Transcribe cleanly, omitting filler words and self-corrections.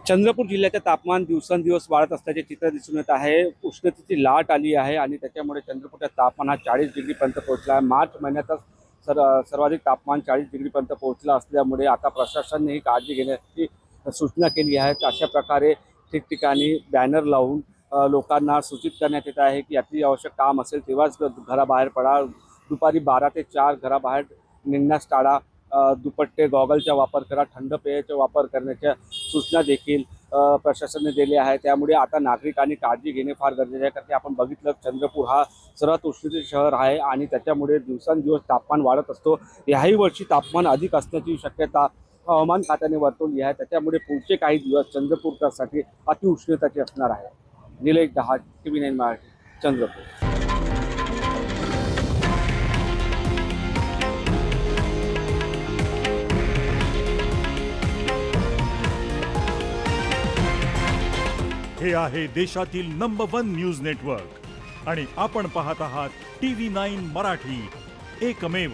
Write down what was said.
चंद्रपूर जिल्ह्याचे तापमान दिवसेंदिवस वाढत असल्याचे चित्र दिसून येत आहे। उष्णतेची लाट आली आहे आणि त्याच्यामुळे चंद्रपूरच्या तापमान हा 40 डिग्रीपर्यंत पोहोचला आहे। मार्च महिन्यातच सर्वाधिक तापमान 40 डिग्रीपर्यंत पोहोचलं असल्यामुळे आता प्रशासनाने ही काळजी घेण्याची सूचना केली आहे। अशा प्रकारे ठिकठिकाणी बॅनर लावून लोकांना सूचित करण्यात येत आहे की अति आवश्यक काम असेल तेव्हाच घराबाहेर पडा। दुपारी 12 ते 4 घराबाहेर निघण्यास टाळा। दुपट्टे गॉगलचा वापर करा। थंड पेयाचा वापर करण्याच्या सूचना देखील प्रशासनाने दिल्या आहे। त्यामुळे आता नागरिकांनी काळजी घेणे फार गरजेचे आहे, कारण की आपण बघितलं चंद्रपूर हा सर्वात उष्णतेचे शहर आहे आणि त्याच्यामुळे दिवसेंदिवस तापमान वाढत असतो। याही वर्षी तापमान अधिक असण्याची शक्यता हवामान खात्याने वर्तवली आहे। त्याच्यामुळे पुढचे काही दिवस चंद्रपूरसाठी अतिउष्णतेचे असणार आहे। निलेश दहाड, TV9 मराठी, चंद्रपूर। हे आहे देशातील नंबर 1 न्यूज नेटवर्क आणि आपण पाहत आहात TV9 मराठी, एकमेव।